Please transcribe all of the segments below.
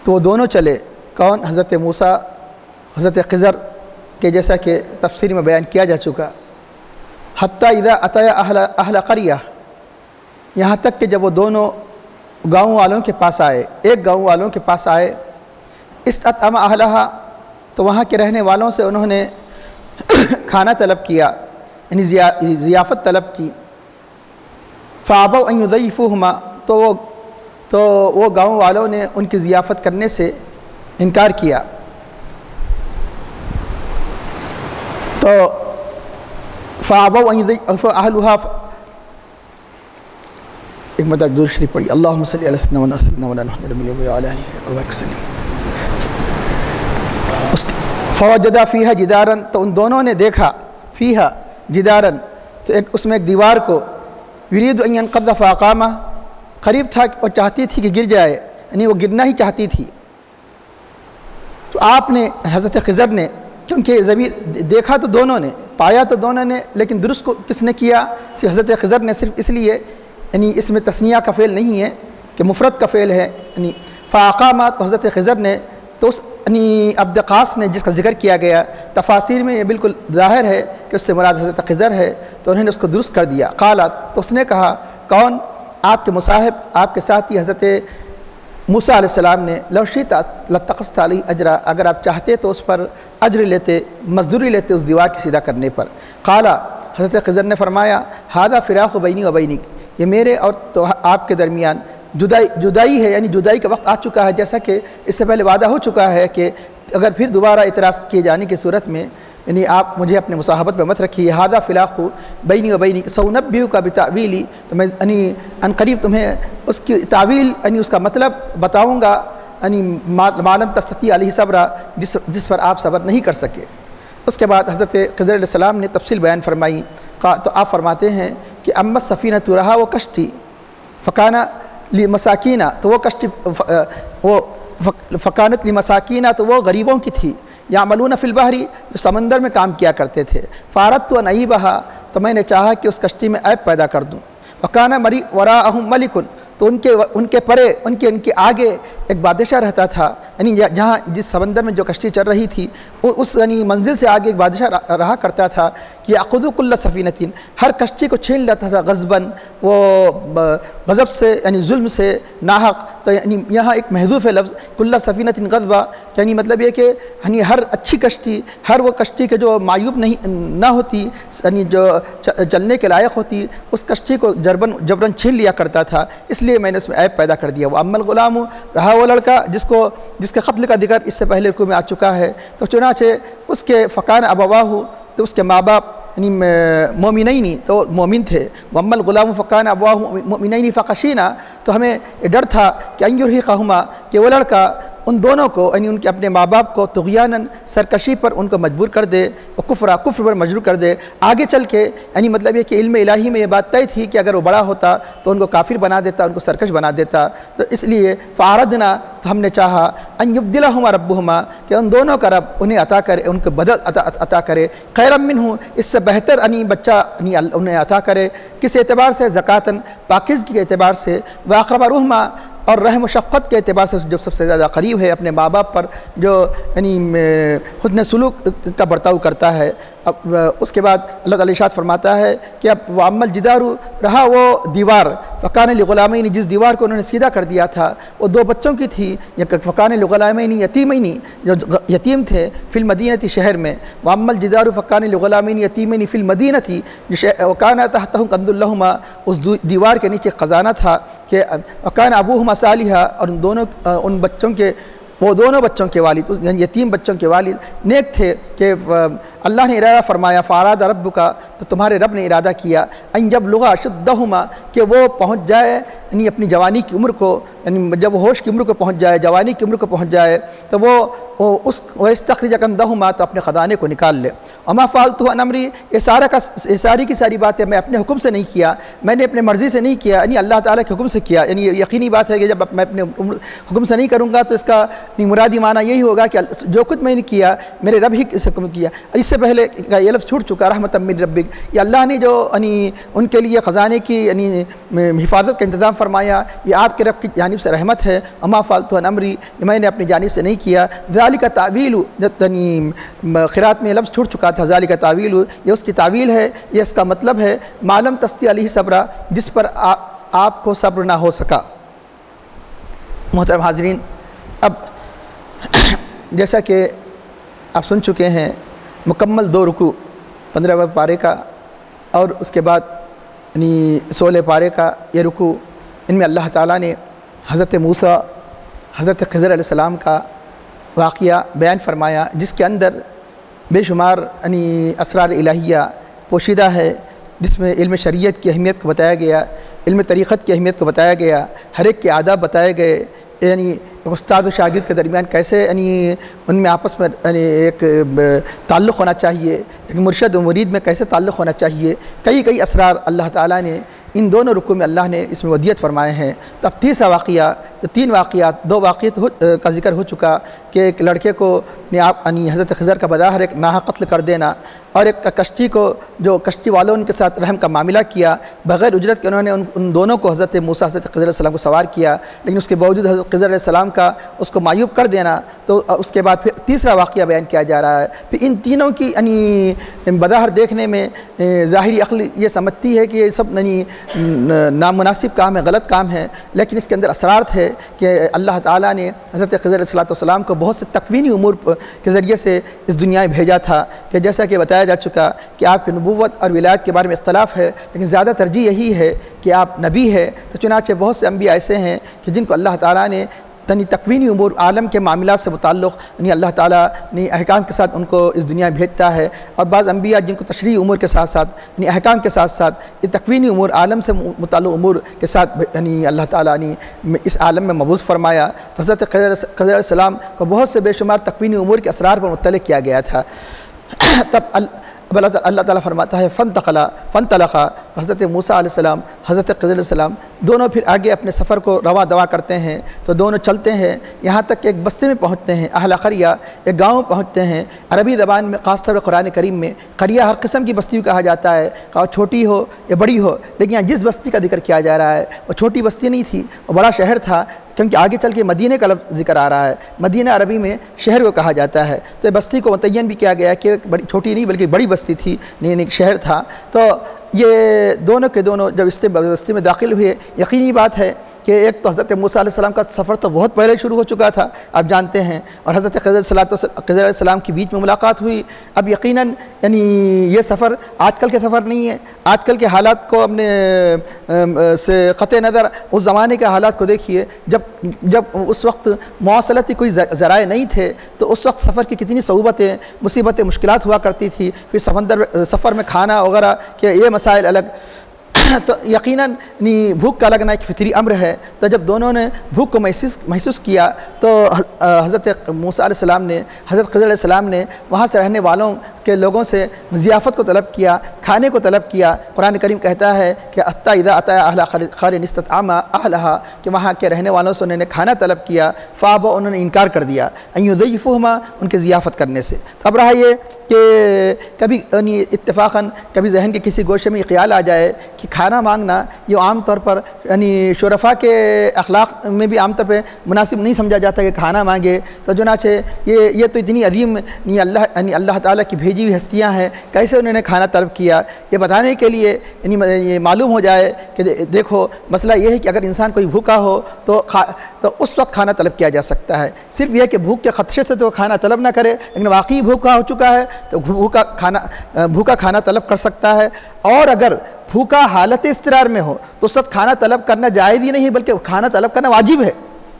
تو وہ دونوں چلے، کون؟ حضرت موسیٰ، حضرت خضر کے، جیسا کہ تفسیر میں بیان کیا جا چکا. حتیٰ اذا اتیا اہل قریہ، یہاں تک کہ جب وہ دونوں گاؤں والوں کے پاس آئے، ایک گاؤں والوں کے پاس آئے، استطعم اہلہا، تو وہاں کے رہنے والوں سے انہوں نے کھانا طلب کیا، یعنی ضیافت طلب کی. فابوا ان یضیفوہما، تو وہ گاؤں والوں نے ان کی ضیافت کرنے سے انکار کیا. تو فابوا ان یضیفوا اہلہا، ایک مرتبہ درود شریف پڑھی، اللہم صلی علی سیدنا محمد وعلی آلہ وبارک وسلم. فوجدا فیہا جداراً، تو ان دونوں نے دیکھا فیہا جداراً، تو اس میں ایک دیوار کو، یرید ان ینقض فاقامہ، قریب تھا اور چاہتی تھی کہ گر جائے، یعنی وہ گرنا ہی چاہتی تھی. تو آپ نے، حضرت خضر نے، کیونکہ زمین دیکھا تو دونوں نے، پایا تو دونوں نے، لیکن درست کو کس نے کیا؟ صرف حضرت خضر نے، صرف اس لیے، یعنی اس میں تثنیہ کا فعل نہیں ہے کہ مفرد کا فعل ہے. یعنی فاقامہ، تو حضرت خضر نے، تو اس یعنی عبد قاص نے جس کا ذکر کیا گیا، تفاسیر میں یہ بالکل ظاہر ہے کہ اس سے مراد حضرت خضر ہے، تو انہوں نے اس کو درست کر دیا. قالت، تو اس نے کہا، کون؟ آپ کے مصاحب، آپ کے ساتھی حضرت موسیٰ علیہ السلام نے، لو شئت لاتخذت علیہ اجرا، اگر آپ چاہتے تو اس پر اجر لیتے، مزدوری لیتے اس دیوار کی سیدھا کرنے پر. قال، حضرت خضر نے فرمایا، ھذا فراق بینی و بینک، یہ میرے اور تو آپ کے درمیان جدائی ہے، یعنی جدائی کا وقت آ چکا ہے، جیسا کہ اس سے پہلے وعدہ ہو چکا ہے کہ اگر پھر دوبارہ اعتراض کیے جانے کی صورت میں، یعنی آپ مجھے اپنے مصاحبت میں مت رکھیے. ھذا فراق بینی و بینک سأنبئک بتأویلی، تو میں یعنی ان قریب تمہیں اس کی تعویل، یعنی اس کا مطلب بتاؤں گا، یعنی ما لم تستطیع علیہ صبرا، جس پر آپ صبر نہیں کر سکے. اس کے بعد حضرت خضر علیہ السلام نے تفصیل بیان فرمائی. تو آپ فرماتے ہیں کہ اما السفینۃ، رہا وہ کشتی، فکانا لمساکینہ، تو وہ کشتی وہ فکانت لمساکینہ، تو وہ غریبوں کی تھی. یعملون فی البحر، جو سمندر میں کام کیا کرتے تھے. فاردت ان اعیبھا، تو میں نے چاہا کہ اس کشتی میں عیب پیدا کر دوں. وکان وراءہم ملک، تو ان کے پرے، ان کے آگے ایک بادشاہ رہتا تھا، یعنی جہاں جس سمندر میں جو کشتی چل رہی تھی اس یعنی منزل سے آگے ایک بادشاہ رہا کرتا تھا کہ یأخذ کل سفینۃ، ہر کشتی کو چھین لیتا تھا، غصباً، وہ غضب سے، یعنی ظلم سے، ناحق. تو یعنی یہاں ایک محذوف ہے لفظ کل سفینۃ غصبا، یعنی مطلب یہ کہ یعنی ہر اچھی کشتی، ہر وہ کشتی کے جو معیوب نہ ہوتی، یعنی جو چلنے کے لائق ہوتی، اس کشتی کو جبراً چھین لیا کرتا تھا. اس لیے میں نے اس میں عیب پیدا کر دیا. وہ اما الغلام، رہا وہ لڑکا جس کے قتل کا ذکر اس سے پہلے رکوع میں آ چکا ہے. تو چنانچہ اس کے فکان ابواہ، تو اس کے ماں باپ یعنی مومنین، تو مومن تھے. واما الغلام فکان ابواہ مومنین فخشینا، تو ہمیں ڈر تھا کہ ان یرہقہما، کہ وہ لڑکا ان دونوں کو، یعنی ان کے اپنے ماں باپ کو، طغیاناً، سرکشی پر ان کو مجبور کر دے، اور کفر پر مجبور کر دے. آگے چل کے یعنی مطلب یہ کہ علم الہی میں یہ بات طے تھی کہ اگر وہ بڑا ہوتا تو ان کو کافر بنا دیتا، ان کو سرکش بنا دیتا. تو اس لیے فاردنا، تو ہم نے چاہا، ان یبدلہما ربہما، کہ ان دونوں کا رب انہیں عطا کرے، ان کو بدل عطا کرے، خیرا منہ، اس سے بہتر یعنی بچہ یعنی انہیں عطا کرے. کس اعتبار سے؟ زکاتاً، پاکیزگی کے اعتبار سے، واقرب رحما، اور رحم و شفقت کے اعتبار سے جو سب سے زیادہ قریب ہے اپنے ماں باپ پر، جو یعنی حسن سلوک کا برتاؤ کرتا ہے. اب اس کے بعد اللہ تعالی ارشاد فرماتا ہے کہ اب وہ اما الجدار، رہا وہ دیوار، فکان لغلامین، جس دیوار کو انہوں نے سیدھا کر دیا تھا وہ دو بچوں کی تھی. فکان لغلامین یتیمین، جو یتیم تھے، فی المدینہ، شہر میں. واما الجدار فکان لغلامین یتیمین فی المدینہ، وکان تحتہ کنز لہما، اس دیوار کے نیچے خزانہ تھا کہ وکان ابوہما صالحا، اور ان بچوں کے، وہ دونوں بچوں کے والد، یعنی یتیم بچوں کے والد نیک تھے. کہ اللہ نے ارادہ فرمایا، فاراد ربک، تو تمہارے رب نے ارادہ کیا، ان یبلغ اشدہما، کہ وہ پہنچ جائے یعنی اپنی جوانی کی عمر کو، یعنی جب وہ ہوش کی عمر کو پہنچ جائے، جوانی کی عمر کو پہنچ جائے، تو وہ استخرج کنزہما، تو اپنے خزانے کو نکال لے. وما فعلتہ عن امری، یہ ساری کی ساری باتیں میں اپنے حکم سے نہیں کیا، میں نے اپنے مرضی سے نہیں کیا، یعنی اللہ تعالیٰ کے حکم سے کیا. یعنی یقینی بات ہے کہ جب میں اپنے حکم سے نہیں کروں گا تو اس کا مرادی معنی یہی ہوگا کہ جو کچھ میں نے کیا میرے رب ہی اس حکم کیا. اس سے پہلے یہ لفظ چھوٹ چکا، رحمۃ من ربک، یہ اللہ نے جو یعنی ان کے لیے خزانے کی یعنی حفاظت کا انتظام فرمایا یہ آپ کے رب کی جانب سے رحمت ہے، اما فعلت عن امری، یہ میں نے اپنی جانب سے نہیں کیا، ذالک تعویل، قرات میں لفظ چھوٹ چکا تھا، ذالک تعویل یہ اس کی تعویل ہے، یہ اس کا مطلب ہے معلوم تستی علیہ صبرا، جس پر آپ کو صبر نہ ہو سکا۔ محترم حاضرین، اب جیسا کہ آپ سن چکے ہیں مکمل 2 رکوع 15 پارے کا اور اس کے بعد 16 پارے کا یہ رکوع، ان میں اللہ تعالیٰ نے حضرت موسیٰ حضرت خضر علیہ السلام کا واقعہ بیان فرمایا، جس کے اندر بے شمار اسرار الہیہ پوشیدہ ہے، جس میں علم شریعت کی اہمیت کو بتایا گیا، علم طریقت کی اہمیت کو بتایا گیا، ہر ایک کے آداب بتائے گئے، استاد و شاگرد کے درمیان کیسے ان میں آپس میں ایک تعلق ہونا چاہیے، ایک مرشد و مرید میں کیسے تعلق ہونا چاہیے، کئی اسرار اللہ تعالیٰ نے ان دونوں رکوع میں اللہ نے اس میں ودیت فرمائے ہیں۔ تو اب تیسرا واقعہ، 3 واقعات، 2 واقعات کا ذکر ہو چکا کہ ایک لڑکے کو حضرت خضر کا بظاہر ایک ناحق قتل کر دینا، اور ایک کشتی کو جو کشتی والوں ان کے ساتھ رحم کا معاملہ کیا، بغیر اجرت کے انہوں نے ان دونوں کو حضرت موسیٰ حضرت خضر علیہ السلام کو سوار کیا، لیکن اس کے باوجود حضرت خضر علیہ السلام کا اس کو معیوب کر دینا۔ تو اس کے بعد پھر تیسرا واقعہ بیان کیا جا رہا ہے۔ پھر ان تینوں کی بظاہر دیکھنے میں ظاہری عقل یہ سمجھتی ہے کہ یہ سب نامناسب کام ہے، غلط کام ہے، لیکن اس کے اندر اسرار تھے کہ اللہ تعالیٰ نے حضرت خضر علیہ السلام کو بہت سے تکوینی امور کے ذریعے سے اس دنیا میں بھیجا تھا، کہ جیسا کہ بتایا جا چکا کہ آپ کی نبوت اور ولایت کے بارے میں اختلاف ہے، لیکن زیادہ ترجیح یہی ہے کہ آپ نبی ہے۔ تو چنانچہ بہت سے انبیاء ایسے ہیں کہ جن کو اللہ تعالیٰ نے تکوینی امور عالم کے معاملات سے متعلق اللہ تعالیٰ نے احکام کے ساتھ ان کو اس دنیا میں بھیجتا ہے، اور بعض انبیاء جن کو تشریعی امور کے ساتھ ساتھ احکام کے ساتھ ساتھ یہ تکوینی امور عالم سے متعلق امور کے ساتھ اللہ تعالیٰ نے اس عالم میں مبعوث فرمایا۔ تو حضرت خضر علیہ السلام کو بہت سے بے شمار تکوینی امور کے اسرار پر مطلع کیا گیا تھا۔ تب اللہ تعالیٰ فرماتا ہے فانطلقا، حضرت موسیٰ علیہ السلام حضرت خضر علیہ السلام دونوں پھر آگے اپنے سفر کو رواں دوا کرتے ہیں۔ تو دونوں چلتے ہیں یہاں تک کہ ایک بستی میں پہنچتے ہیں، اہل قریہ، ایک گاؤں میں پہنچتے ہیں۔ عربی زبان میں خاص طور پر قرآن کریم میں قریہ ہر قسم کی بستی کو کہا جاتا ہے، چھوٹی ہو یا بڑی ہو، لیکن یہاں جس بستی کا ذکر کیا جا رہا ہے وہ چھوٹی بستی نہیں تھی، وہ بڑا شہر تھا، کیونکہ آگے چل کے مدینہ کا لفظ ذکر آ رہا ہے۔ مدینہ عربی میں شہر کو کہا جاتا ہے، تو بستی کو متعین بھی کیا گیا کہ بڑی چھوٹی نہیں بلکہ بڑی بستی تھی، ایک شہر تھا۔ تو یہ دونوں کے دونوں جب اس بستی میں داخل ہوئے، یقینی بات ہے کہ ایک تو حضرت موسیٰ علیہ السلام کا سفر تو بہت پہلے شروع ہو چکا تھا، آپ جانتے ہیں، اور حضرت خضر علیہ السلام کی بیچ میں ملاقات ہوئی۔ اب یقیناً یہ سفر آج کل کے سفر نہیں ہے، آج کل کے حالات کو اپنے سے قطع نظر اس زمانے کے حالات کو دیکھیے، جب اس وقت مواصلاتی کوئی ذرائع نہیں تھے، تو اس وقت سفر کی کتنی صعوبتیں، مصیبتیں، مشکلات ہوا کرتی تھی، پھر سفر میں کھانا وغیرہ کے یہ مسائل الگ، تو یقیناً بھوک کا لگنا ایک فطری امر ہے۔ تو جب دونوں نے بھوک کو محسوس کیا، تو حضرت موسیٰ علیہ السلام نے حضرت خضر علیہ السلام نے وہاں سے رہنے والوں کے لوگوں سے ضیافت کو طلب کیا، کھانے کو طلب کیا۔ قرآن کریم کہتا ہے کہ حتی اذا اتی اہل قرية استطعم اہلها، کہ وہاں کے رہنے والوں سے انہوں نے کھانا طلب کیا، فابوا، انہوں نے انکار کر دیا، ان یضیفوہما، ان کے ضیافت کرنے سے۔ اب رہا یہ کہ کبھی اتفاقاً کبھی ذہن کے کسی گوشے میں یہ خیال آ جائے کہ کھانا مانگنا یہ عام طور پر شرفاء کے اخلاق میں بھی عام طور پہ مناسب نہیں سمجھا جاتا کہ کھانا مانگے، تو چنانچہ یہ تو اتنی عظیم اللہ تعالیٰ کی بھیجی ہوئی ہستیاں ہیں، کیسے انہوں نے کھانا طلب کیا، یہ بتانے کے لیے یہ معلوم ہو جائے کہ دیکھو مسئلہ یہ ہے کہ اگر انسان کوئی بھوکا ہو تو اس وقت کھانا طلب کیا جا سکتا ہے، صرف یہ کہ بھوک کے خدشے سے تو کھانا طلب نہ کرے، لیکن واقعی بھوکا ہو چکا ہے تو بھوکا کھانا طلب کر سکتا ہے۔ اور اگر بھوکا حالت اضطرار میں ہو تو اس وقت کھانا طلب کرنا جائز ہی نہیں بلکہ کھانا طلب کرنا واجب ہے۔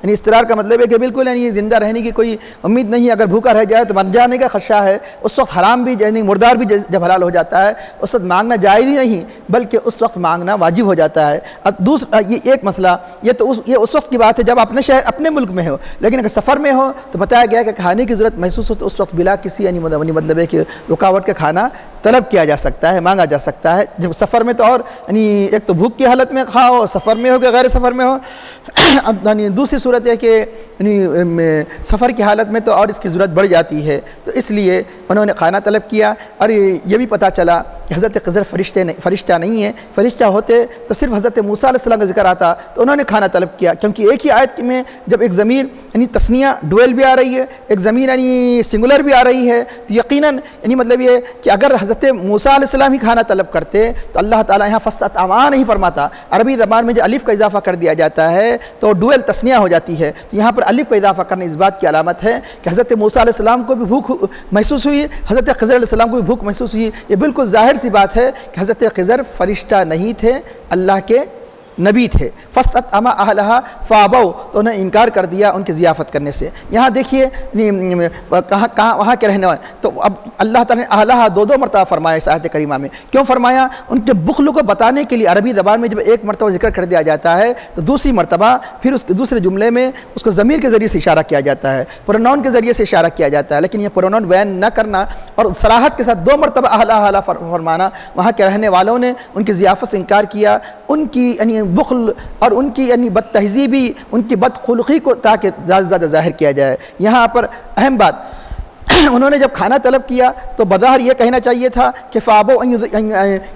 یعنی اضطرار کا مطلب ہے کہ بالکل زندہ رہنے کی کوئی امید نہیں ہے، اگر بھوکا رہ جائے تو مر جانے کا خدشہ ہے، اس وقت حرام بھی یعنی مردار بھی جب حلال ہو جاتا ہے اس وقت مانگنا جائز ہی نہیں بلکہ اس وقت مانگنا واجب ہو جاتا ہے۔ اب دوسرا یہ ایک مسئلہ، یہ اس وقت کی بات ہے جب اپنے شہر اپنے ملک میں ہو، لیکن اگر سفر میں ہو تو بتایا گیا کہ کھانے کی ضرورت محسوس ہو تو اس وقت بلا کسی مطلب ہے کہ رکاوٹ کے کھانا طلب کیا جا سکتا ہے، مانگا جا سکتا ہے۔ جب سفر میں تو اور ایک تو بھوک کی حالت میں کھاؤ، سفر میں ہو کہ غیر سفر میں ہو، دوسری صورت ہے کہ سفر کی حالت میں تو اور اس کی ضرورت بڑھ جاتی ہے، تو اس لیے انہوں نے کھانا طلب کیا۔ اور یہ بھی پتہ چلا کہ حضرت خضر فرشتہ نہیں ہے، فرشتہ ہوتے تو صرف حضرت موسیٰ علیہ السلام کا ذکر آتا، تو انہوں نے کھانا طلب کیا، کیونکہ ایک ہی آیت میں جب ایک ضمیر یعنی تثنیہ ڈویل بھی آ رہی ہے، ایک ضمیر یعنی سنگولر بھی آ رہی ہے، تو یقیناً یعنی مطلب یہ کہ اگر حضرت موسیٰ علیہ السلام ہی کھانا طلب کرتے تو اللہ تعالیٰ یہاں فاستطعما نہیں فرماتا۔ عربی زبان میں جو الف کا اضافہ کر دیا جاتا ہے تو ڈویل تثنیہ ہو جاتی ہے، تو یہاں پر الف کا اضافہ کرنا اس بات کی علامت ہے کہ حضرت موسیٰ علیہ السلام کو بھی بھوک محسوس ہوئی، حضرت خضر علیہ السلام کو بھی بھوک محسوس ہوئی۔ یہ بالکل ظاہر سی بات ہے کہ حضرت خضر فرشتہ نہیں تھے، اللہ کے نبی تھے۔ فاستطعما اہلہا فابوا، تو انہیں انکار کر دیا ان کی ضیافت کرنے سے۔ یہاں دیکھیے کہاں وہاں کے رہنے والے، تو اب اللہ تعالیٰ نے اہلہا دو مرتبہ فرمایا اس آیت کریمہ میں، کیوں فرمایا؟ ان کے بخل کو بتانے کے لیے عربی زبان میں جب ایک مرتبہ ذکر کر دیا جاتا ہے تو دوسری مرتبہ پھر اس کے دوسرے جملے میں اس کو ضمیر کے ذریعے سے اشارہ کیا جاتا ہے، پروناؤن کے ذریعے سے اشارہ کیا جاتا ہے، لیکن یہ پروناؤن بیان نہ کرنا اور صراحت کے ساتھ دو مرتبہ اہلہا فرمانا، وہاں کے رہنے والوں نے ان کی ضیافت سے انکار کیا، ان کی یعنی بخل اور ان کی یعنی بد تہذیبی، ان کی بد خلقی کو تاکہ زیادہ سے زیادہ ظاہر کیا جائے۔ یہاں پر اہم بات، انہوں نے جب کھانا طلب کیا تو بظاہر یہ کہنا چاہیے تھا کہ فابوا ان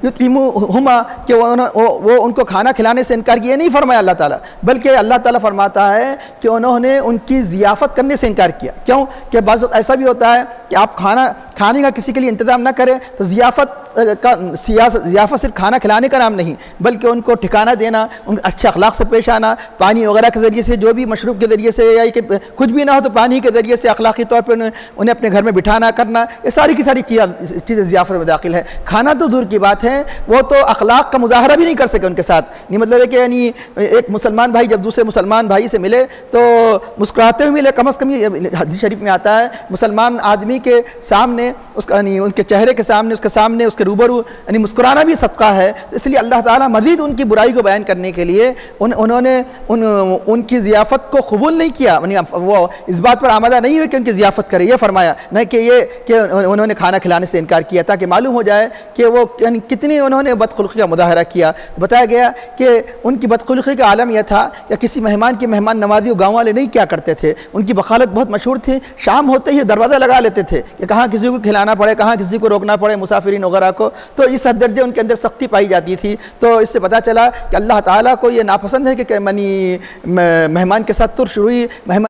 یطعموہما، کہ وہ ان کو کھانا کھلانے سے انکار کیا، یہ نہیں فرمایا اللہ تعالیٰ، بلکہ اللہ تعالیٰ فرماتا ہے کہ انہوں نے ان کی ضیافت کرنے سے انکار کیا۔ کیوں کہ بعض وقت ایسا بھی ہوتا ہے کہ آپ کھانے کا کسی کے لیے انتظام نہ کریں تو ضیافت صرف کھانا کھلانے کا نام نہیں، بلکہ ان کو ٹھکانہ دینا، ان اچھے اخلاق سے پیش آنا، پانی وغیرہ کے ذریعے سے، جو بھی مشروب کے ذریعے سے، یا کہ کچھ بھی نہ ہو تو پانی کے ذریعے سے اخلاقی طور پہ انہیں اپنے گھر میں بٹھانا کرنا، یہ ساری کی ساری چیزیں ضیافت میں داخل ہے۔ کھانا تو دور کی بات ہے، وہ تو اخلاق کا مظاہرہ بھی نہیں کر سکے ان کے ساتھ، نہیں مطلب ہے کہ یعنی ایک مسلمان بھائی جب دوسرے مسلمان بھائی سے ملے تو مسکراتے ہوئے ملے، کم از کم یہ حدیث شریف میں آتا ہے مسلمان آدمی کے سامنے اس کا یعنی ان کے چہرے کے سامنے، اس کے روبرو یعنی مسکرانا بھی صدقہ ہے۔ تو اس لیے اللہ تعالیٰ مزید ان کی برائی کو بیان کرنے کے لیے انہوں نے ان کی ضیافت کو قبول نہیں کیا، یعنی وہ اس بات پر آمادہ نہیں ہوئے کہ ان کی ضیافت کرے، یہ فرمایا نہ کہ انہوں نے کھانا کھلانے سے انکار کیا، تاکہ معلوم ہو جائے کہ وہ یعنی کتنی انہوں نے بدخلقی کا مظاہرہ کیا۔ بتایا گیا کہ ان کی بدخلقی کا عالم یہ تھا کہ کسی مہمان کی مہمان نوازی گاؤں والے نہیں کیا کرتے تھے، ان کی بخالت بہت مشہور تھی، شام ہوتے ہی دروازہ لگا لیتے تھے کہ کہاں کسی کو کھلانا پڑے، کہاں کسی کو روکنا پڑے مسافرین وغیرہ کو، تو اس حد درجے ان کے اندر سختی پائی جاتی تھی۔ تو اس سے پتہ چلا کہ اللہ تعالیٰ کو یہ ناپسند ہے کہ مہمان کے ساتھ ترش روئی،